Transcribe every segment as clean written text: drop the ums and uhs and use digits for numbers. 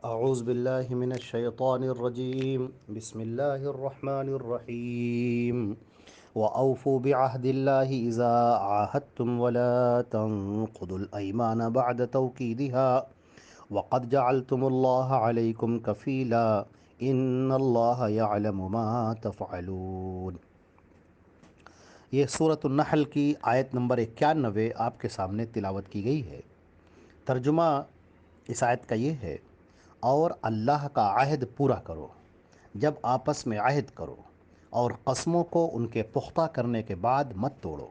اعوذ باللہ من الشیطان الرجیم بسم اللہ الرحمن الرحیم وَأَوْفُوا بِعَهْدِ اللَّهِ إِذَا عَاهَدتُّمْ وَلَا تَنقُضُوا الْأَيْمَانَ بَعْدَ تَوْكِيدِهَا وَقَدْ جَعَلْتُمُ اللَّهَ عَلَيْكُمْ كَفِيلًا إِنَّ اللَّهَ يَعْلَمُ مَا تَفْعَلُونَ۔ یہ سورۃ النحل کی آیت نمبر 91 آپ کے سامنے تلاوت کی گئی ہے۔ ترجمہ اس آیت کا یہ ہے: اور اللہ کا عہد پورا کرو جب آپس میں عہد کرو، اور قسموں کو ان کے پختہ کرنے کے بعد مت توڑو۔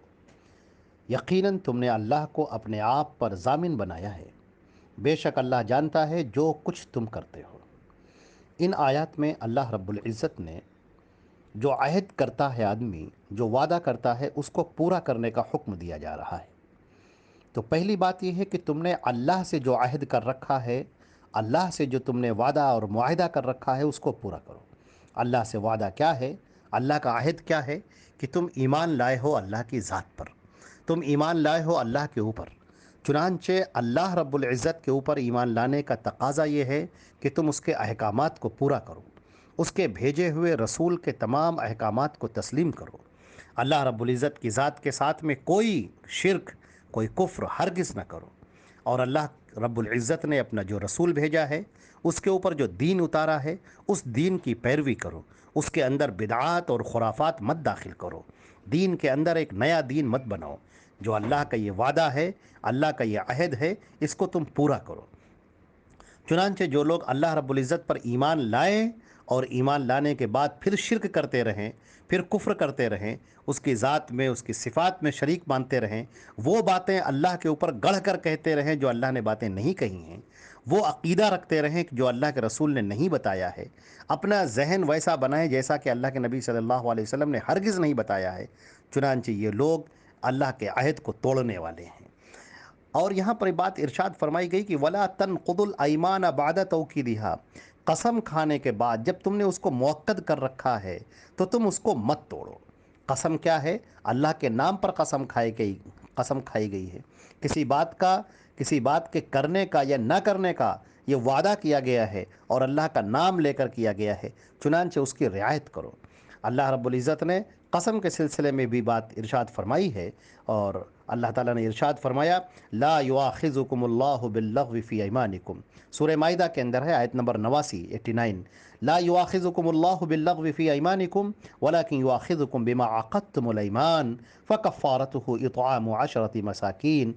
یقیناً تم نے اللہ کو اپنے آپ پر ضامن بنایا ہے، بے شک اللہ جانتا ہے جو کچھ تم کرتے ہو۔ ان آیات میں اللہ رب العزت نے جو عہد کرتا ہے آدمی، جو وعدہ کرتا ہے، اس کو پورا کرنے کا حکم دیا جا رہا ہے۔ تو پہلی بات یہ ہے کہ تم نے اللہ سے جو عہد کر رکھا ہے، اللہ سے جو تم نے وعدہ اور معاہدہ کر رکھا ہے، اس کو پورا کرو۔ اللہ سے وعدہ کیا ہے؟ اللہ کا عہد کیا ہے؟ کہ تم ایمان لائے ہو اللہ کی ذات پر، تم ایمان لائے ہو اللہ کے اوپر۔ چنانچہ اللہ رب العزت کے اوپر ایمان لانے کا تقاضا یہ ہے کہ تم اس کے احکامات کو پورا کرو، اس کے بھیجے ہوئے رسول کے تمام احکامات کو تسلیم کرو۔ اللہ رب العزت کی ذات کے ساتھ میں کوئی شرک، کوئی کفر ہرگز نہ کرو۔ اور اللہ رب العزت نے اپنا جو رسول بھیجا ہے، اس کے اوپر جو دین اتارا ہے، اس دین کی پیروی کرو۔ اس کے اندر بدعات اور خرافات مت داخل کرو۔ دین کے اندر ایک نیا دین مت بناؤ۔ جو اللہ کا یہ وعدہ ہے، اللہ کا یہ عہد ہے، اس کو تم پورا کرو۔ چنانچہ جو لوگ اللہ رب العزت پر ایمان لائیں اور ایمان لانے کے بعد پھر شرک کرتے رہیں، پھر کفر کرتے رہیں، اس کی ذات میں، اس کی صفات میں شریک مانتے رہیں، وہ باتیں اللہ کے اوپر گڑھ کر کہتے رہیں جو اللہ نے باتیں نہیں کہی ہیں، وہ عقیدہ رکھتے رہیں جو اللہ کے رسول نے نہیں بتایا ہے، اپنا ذہن ویسا بنائیں جیسا کہ اللہ کے نبی صلی اللہ علیہ وسلم نے ہرگز نہیں بتایا ہے، چنانچہ یہ لوگ اللہ کے عہد کو توڑنے والے ہیں۔ اور یہاں پر بات ارشاد فرمائی گئی کہ وَلَا تَنْقُضُوا الْأَيْمَانَ بَعْدَ تَوْكِيدِهَا، قسم کھانے کے بعد جب تم نے اس کو موقت کر رکھا ہے تو تم اس کو مت توڑو۔ قسم کیا ہے؟ اللہ کے نام پر قسم کھائی گئی ہے۔ کسی بات کے کرنے کا یا نہ کرنے کا یہ وعدہ کیا گیا ہے، اور اللہ کا نام لے کر کیا گیا ہے، چنانچہ اس کی رعایت کرو۔ اللہ رب العزت نے قسم کے سلسلے میں بھی بات ارشاد فرمائی ہے، اور اللہ تعالیٰ نے ارشاد فرمایا: لا یؤاخذکم اللہ باللغو فی ایمانکم، سورہ مائدہ کے اندر ہے، آیت نمبر 89۔ لا یؤاخذکم اللہ باللغو فی ایمانکم ولکن یؤاخذکم بما عقدتم الایمان فکفارتہ اطعام 10 مساکین۔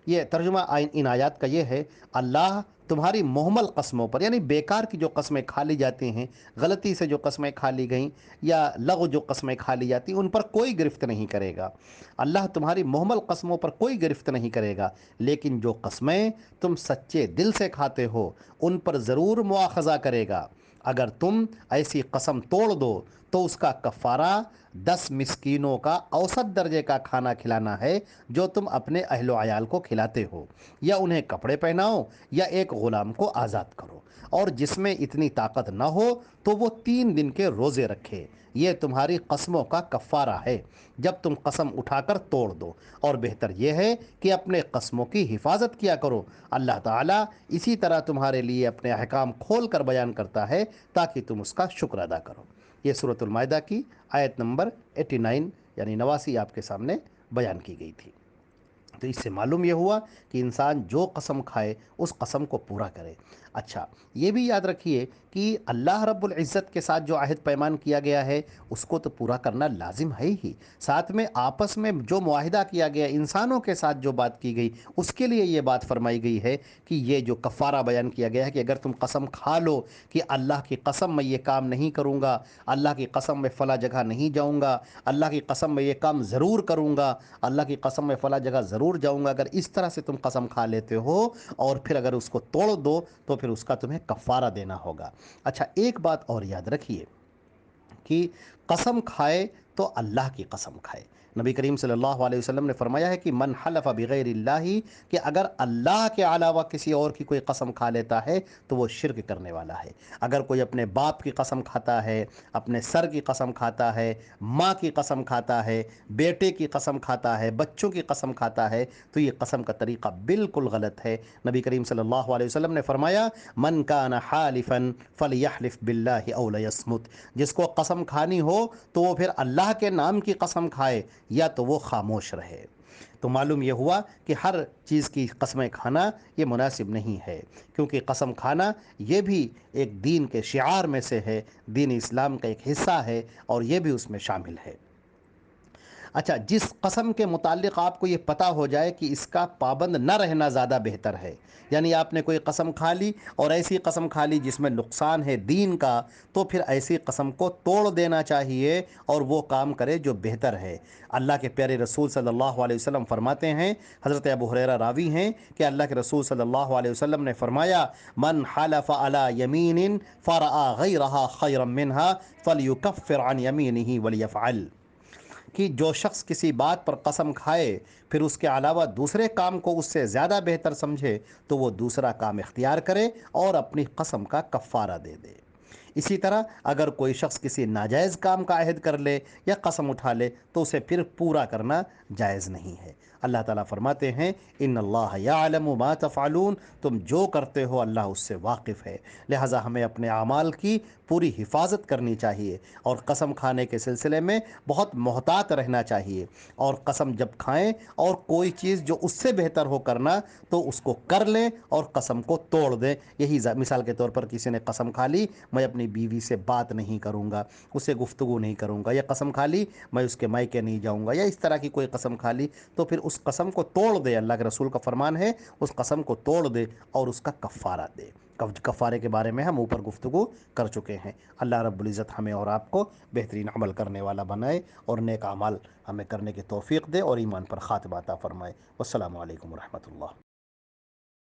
یہ ترجمہ ان آیات کا یہ ہے: اللہ تمہاری مہمل قسموں پر، یعنی بیکار کی جو قسمیں کھا لی جاتی ہیں، غلطی سے جو قسمیں کھا لی گئیں، یا لغو جو قسمیں کھا لی جاتی ہیں، ان پر کوئی گرفت نہیں کرے گا۔ اللہ تمہاری مہمل قسموں پر کوئی گرفت نہیں کرے گا، لیکن جو قسمیں تم سچے دل سے کھاتے ہو ان پر ضرور مواخذہ کرے گا۔ اگر تم ایسی قسم توڑ دو تو اس کا کفارہ 10 مسکینوں کا اوسط درجے کا کھانا کھلانا ہے جو تم اپنے اہل و عیال کو کھلاتے ہو، یا انہیں کپڑے پہناؤ، یا ایک غلام کو آزاد کرو۔ اور جس میں اتنی طاقت نہ ہو تو وہ 3 دن کے روزے رکھے۔ یہ تمہاری قسموں کا کفارہ ہے جب تم قسم اٹھا کر توڑ دو، اور بہتر یہ ہے کہ اپنے قسموں کی حفاظت کیا کرو۔ اللہ تعالیٰ اسی طرح تمہارے لیے اپنے احکام کھول کر بیان کرتا ہے تاکہ تم اس کا شکر ادا کرو۔ یہ سورۃ المائدہ کی آیت نمبر 89 یعنی 89 آپ کے سامنے بیان کی گئی تھی۔ تو اس سے معلوم یہ ہوا کہ انسان جو قسم کھائے اس قسم کو پورا کرے۔ اچھا، یہ بھی یاد رکھیے کہ اللہ رب العزت کے ساتھ جو عہد پیمان کیا گیا ہے اس کو تو پورا کرنا لازم ہے ہی، ساتھ میں آپس میں جو معاہدہ کیا گیا، انسانوں کے ساتھ جو بات کی گئی، اس کے لیے یہ بات فرمائی گئی ہے کہ یہ جو کفارہ بیان کیا گیا ہے کہ اگر تم قسم کھا لو کہ اللہ کی قسم میں یہ کام نہیں کروں گا، اللہ کی قسم میں فلاں جگہ نہیں جاؤں گا، اللہ کی قسم میں یہ کام ضرور کروں گا، اللہ کی قسم میں فلاں جگہ ضرور جاؤں گا، اگر اس طرح سے تم قسم کھا لیتے ہو اور پھر اگر اس کو توڑ دو تو پھر اس کا تمہیں کفارہ دینا ہوگا۔ اچھا، ایک بات اور یاد رکھیے کہ قسم کھائے تو اللہ کی قسم کھائے، نبی کریم صلی اللہ علیہ وسلم نے فرمایا ہے کہ من حلف بغیر اللہ، کہ اگر اللہ کے علاوہ کسی اور کی کوئی قسم کھا لیتا ہے تو وہ شرک کرنے والا ہے۔ اگر کوئی اپنے باپ کی قسم کھاتا ہے، اپنے سر کی قسم کھاتا ہے، ماں کی قسم کھاتا ہے، بیٹے کی قسم کھاتا ہے، بچوں کی قسم کھاتا ہے، تو یہ قسم کا طریقہ بالکل غلط ہے۔ نبی کریم صلی اللہ علیہ وسلم نے فرمایا من کان حالفا فلیحلف باللہ او لیصمت، جس کو قسم کھانی ہو تو وہ پھر اللہ کے نام کی قسم کھائے یا تو وہ خاموش رہے۔ تو معلوم یہ ہوا کہ ہر چیز کی قسمیں کھانا یہ مناسب نہیں ہے، کیونکہ قسم کھانا یہ بھی ایک دین کے شعار میں سے ہے، دین اسلام کا ایک حصہ ہے، اور یہ بھی اس میں شامل ہے۔ اچھا، جس قسم کے متعلق آپ کو یہ پتہ ہو جائے کہ اس کا پابند نہ رہنا زیادہ بہتر ہے، یعنی آپ نے کوئی قسم کھا لی اور ایسی قسم کھا لی جس میں نقصان ہے دین کا، تو پھر ایسی قسم کو توڑ دینا چاہیے اور وہ کام کرے جو بہتر ہے۔ اللہ کے پیارے رسول صلی اللہ علیہ وسلم فرماتے ہیں، حضرت ابو ہریرہ راوی ہیں کہ اللہ کے رسول صلی اللہ علیہ وسلم نے فرمایا من حلف علی یمین فرأى غیرہا خیرا منہا فلیکفر عن یمینہ ولیفعل، کہ جو شخص کسی بات پر قسم کھائے پھر اس کے علاوہ دوسرے کام کو اس سے زیادہ بہتر سمجھے تو وہ دوسرا کام اختیار کرے اور اپنی قسم کا کفارہ دے دے۔ اسی طرح اگر کوئی شخص کسی ناجائز کام کا عہد کر لے یا قسم اٹھا لے تو اسے پھر پورا کرنا جائز نہیں ہے۔ اللہ تعالیٰ فرماتے ہیں ان اللہ یعلم ما تفعلون، تم جو کرتے ہو اللہ اس سے واقف ہے، لہٰذا ہمیں اپنے اعمال کی پوری حفاظت کرنی چاہیے اور قسم کھانے کے سلسلے میں بہت محتاط رہنا چاہیے، اور قسم جب کھائیں اور کوئی چیز جو اس سے بہتر ہو کرنا تو اس کو کر لیں اور قسم کو توڑ دیں۔ یہی مثال کے طور پر کسی نے قسم کھا لی میں اپنی بیوی سے بات نہیں کروں گا، اسے گفتگو نہیں کروں گا، یا قسم کھا لی میں اس کے مائکے نہیں جاؤں گا، یا اس طرح کی کوئی قسم کھا لی، تو پھر اس قسم کو توڑ دے۔ اللہ کے رسول کا فرمان ہے اس قسم کو توڑ دے اور اس کا کفارہ دے۔ کفارے کے بارے میں ہم اوپر گفتگو کر چکے ہیں۔ اللہ رب العزت ہمیں اور آپ کو بہترین عمل کرنے والا بنائے اور نیک اعمال ہمیں کرنے کی توفیق دے اور ایمان پر خاتمہ عطا فرمائے۔ والسلام علیکم ورحمۃ اللہ۔